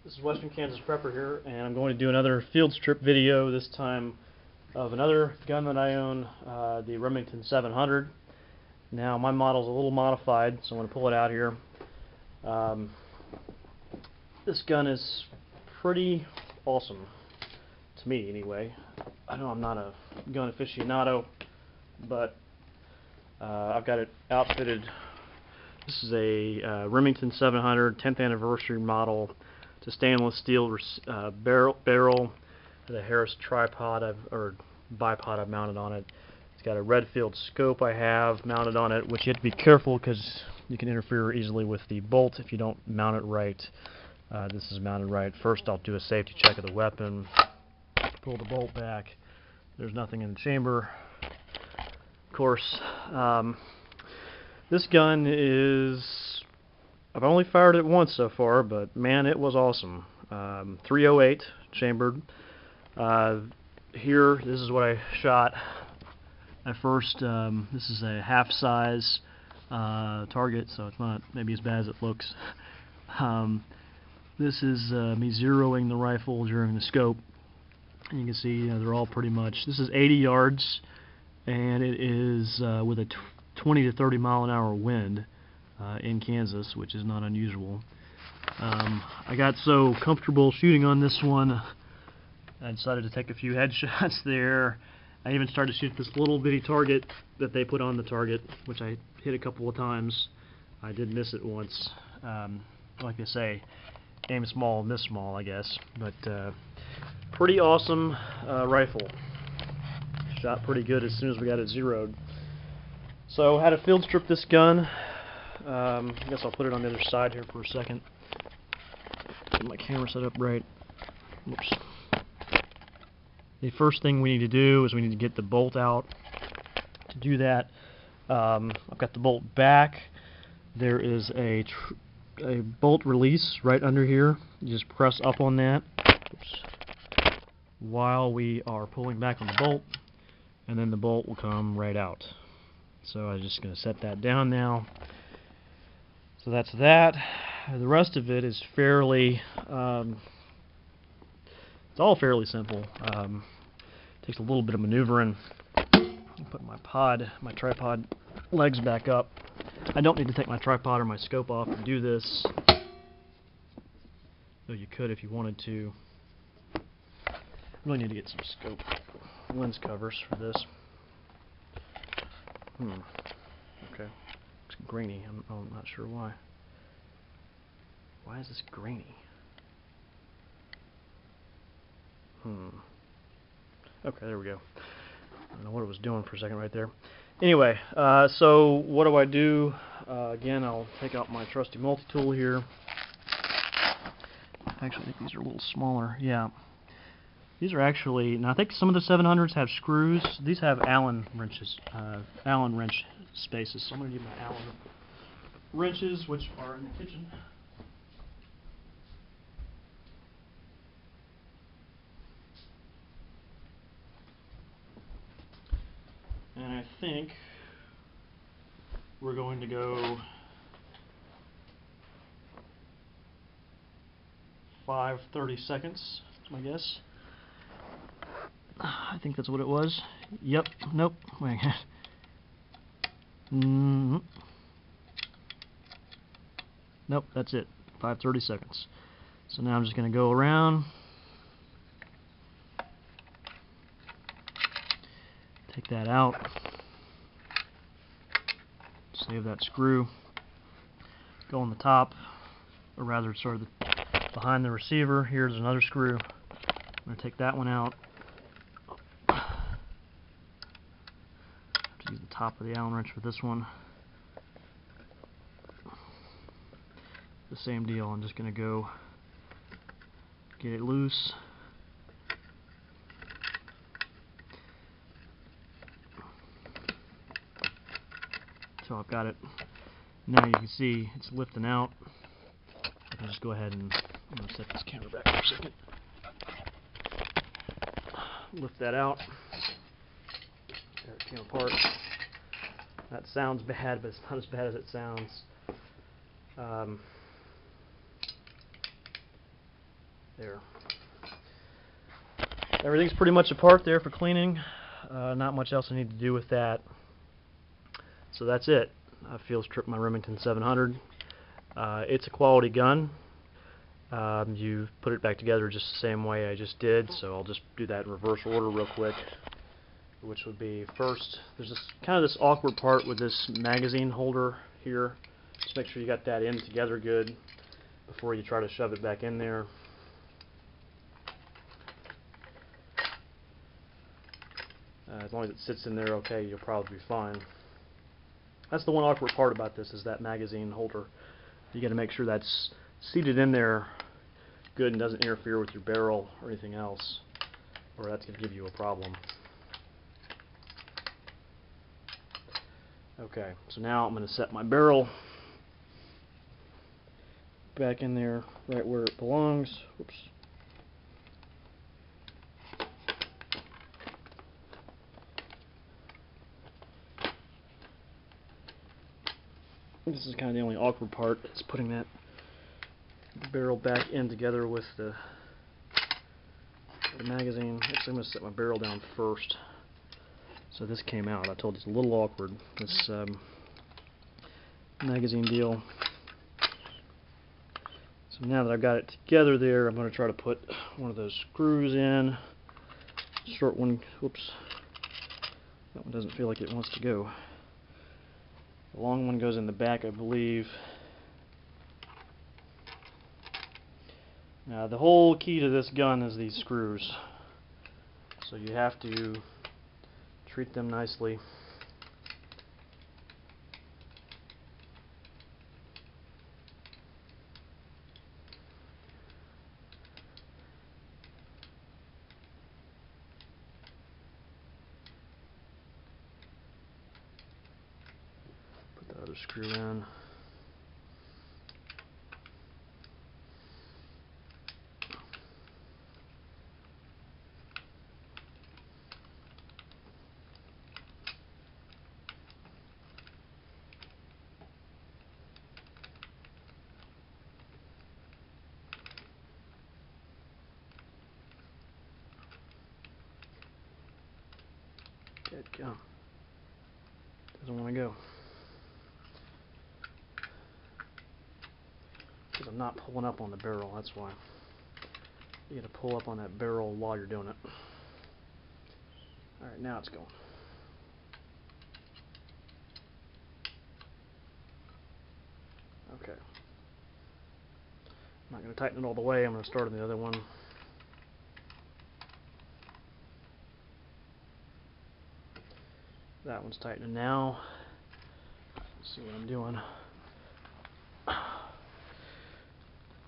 This is Western Kansas Prepper here, and I'm going to do another field strip video, this time of another gun that I own, the Remington 700. Now my model's a little modified, so I'm going to pull it out here. This gun is pretty awesome, to me anyway. I know I'm not a gun aficionado, but I've got it outfitted. This is a Remington 700 10th anniversary model. It's a stainless steel barrel with a Harris tripod or bipod I've mounted on it. It's got a Redfield scope I have mounted on it, which you have to be careful because you can interfere easily with the bolt if you don't mount it right. This is mounted right. First I'll do a safety check of the weapon, pull the bolt back. There's nothing in the chamber. Of course, this gun is, I've only fired it once so far, but man, it was awesome. 308 chambered. Here, this is what I shot at first. This is a half size target, so it's not maybe as bad as it looks. This is me zeroing the rifle during the scope. And you can see they're all pretty much, this is 80 yards, and it is with a 20 to 30 mile an hour wind in Kansas, which is not unusual. I got so comfortable shooting on this one, I decided to take a few headshots there. I even started to shoot this little bitty target that they put on the target, which I hit a couple of times. I did miss it once. Like they say, aim small, miss small, I guess. But pretty awesome rifle. Shot pretty good as soon as we got it zeroed. So how to field strip this gun. I guess I'll put it on the other side here for a second. Get my camera set up right. Whoops. The first thing we need to do is we need to get the bolt out. To do that, I've got the bolt back. There is a bolt release right under here. You just press up on that. Oops. While we are pulling back on the bolt, and then the bolt will come right out. So I'm just going to set that down now. So that's that. The rest of it is fairly, it's all fairly simple. Takes a little bit of maneuvering. Put my tripod legs back up. I don't need to take my tripod or my scope off to do this, though you could if you wanted to. I really need to get some scope lens covers for this. Okay. It's grainy. I'm not sure why. Why is this grainy? Okay, there we go. I don't know what it was doing for a second right there. Anyway, so what do? Again, I'll take out my trusty multi-tool here. Actually, I think these are a little smaller. Yeah. These are actually, now I think some of the 700s have screws. These have Allen wrenches, Allen wrench spaces. So I'm going to use my Allen wrenches, which are in the kitchen. And I think we're going to go 5/30 seconds, that's my guess. I think that's what it was. Yep. Nope. Wait. Nope, that's it. 5/30 seconds. So now I'm just going to go around. Take that out. Save that screw. Go on the top, or rather, sort of behind the receiver. Here's another screw. I'm going to take that one out. Use the top of the Allen wrench for this one. The same deal. I'm just going to go get it loose. So I've got it. Now you can see it's lifting out. I can just go ahead and I'm going to set this camera back for a second. Lift that out. There it came apart. That sounds bad, but it's not as bad as it sounds. There. Everything's pretty much apart there for cleaning. Not much else I need to do with that. So that's it. I field stripped my Remington 700. It's a quality gun. You put it back together just the same way I just did, so I'll just do that in reverse order real quick. Which would be first, there's this kind of this awkward part with this magazine holder here. Just make sure you got that in together good before you try to shove it back in there. As long as it sits in there okay, you'll probably be fine. That's the one awkward part about this, is that magazine holder. You got to make sure that's seated in there good and doesn't interfere with your barrel or anything else, or that's going to give you a problem. Okay, so now I'm going to set my barrel back in there right where it belongs. Oops. This is kind of the only awkward part, is putting that barrel back in together with the magazine. Actually, I'm going to set my barrel down first. So this came out. I told you it's a little awkward, this magazine deal. So now that I've got it together there, I'm going to try to put one of those screws in. Short one, whoops. That one doesn't feel like it wants to go. The long one goes in the back, I believe. Now the whole key to this gun is these screws. So you have to treat them nicely. Put the other screw in. Good go. Doesn't want to go. Because I'm not pulling up on the barrel, that's why. You got to pull up on that barrel while you're doing it. Alright, now it's going. Okay. I'm not going to tighten it all the way, I'm going to start on the other one. That one's tightening now. Let's see what I'm doing.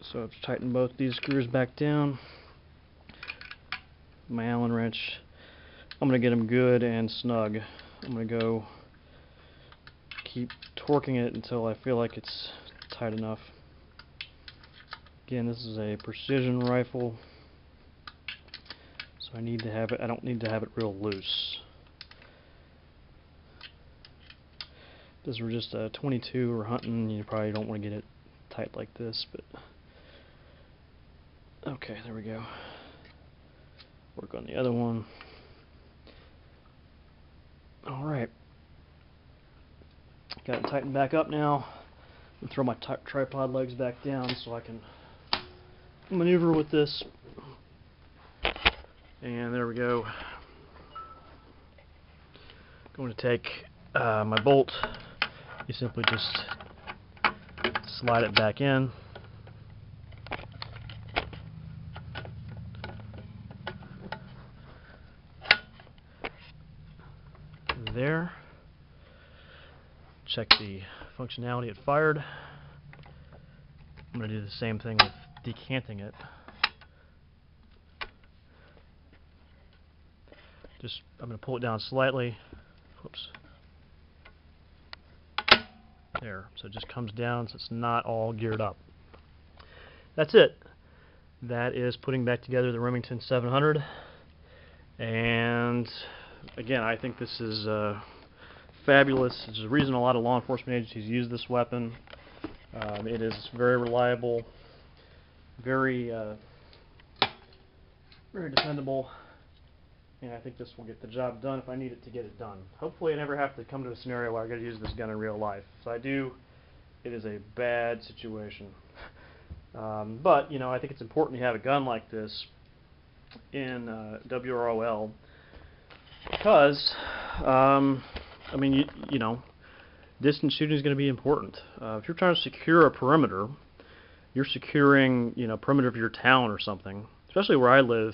So I've tightened both these screws back down. My Allen wrench. I'm going to get them good and snug. I'm going to go keep torquing it until I feel like it's tight enough. Again, this is a precision rifle, so I need to have it. I don't need to have it real loose. If this were just a 22 or hunting, you probably don't want to get it tight like this, but okay, there we go. Work on the other one. Alright. Got it tightened back up now. I'm throw my tripod legs back down so I can maneuver with this. And there we go. Going to take my bolt. You simply just slide it back in. There. Check the functionality it fired. I'm going to do the same thing with decanting it. I'm going to pull it down slightly. Whoops. There. So it just comes down so it's not all geared up. That's it. That is putting back together the Remington 700. And again, I think this is fabulous. There's a reason a lot of law enforcement agencies use this weapon. It is very reliable, very very dependable, and I think this will get the job done if I need it to get it done. Hopefully I never have to come to a scenario where I got to use this gun in real life. If I do, it is a bad situation. But, you know, I think it's important to have a gun like this in WROL because, I mean, you know, distance shooting is going to be important. If you're trying to secure a perimeter, you're securing, you know, perimeter of your town or something, especially where I live,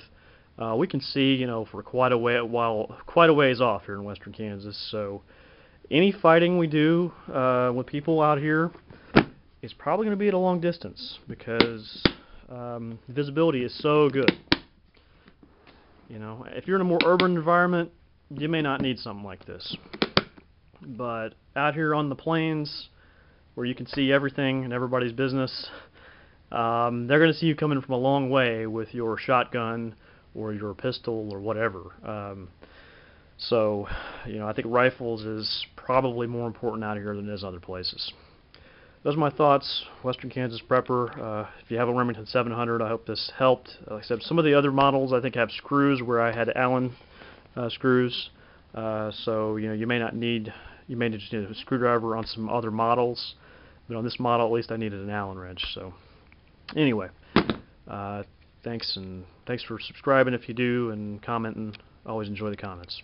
we can see, you know, for quite a ways off here in western Kansas. So any fighting we do with people out here is probably going to be at a long distance because visibility is so good. You know, if you're in a more urban environment, you may not need something like this. But out here on the plains, where you can see everything and everybody's business, they're going to see you coming from a long way with your shotgun or your pistol or whatever. So, you know, I think rifles is probably more important out here than it is other places. Those are my thoughts. Western Kansas prepper. If you have a Remington 700, I hope this helped. Like I said, some of the other models I think have screws where I had Allen screws. So you know, you may just need a screwdriver on some other models, but on this model at least I needed an Allen wrench. So anyway, thanks for subscribing if you do, and commenting. Always enjoy the comments.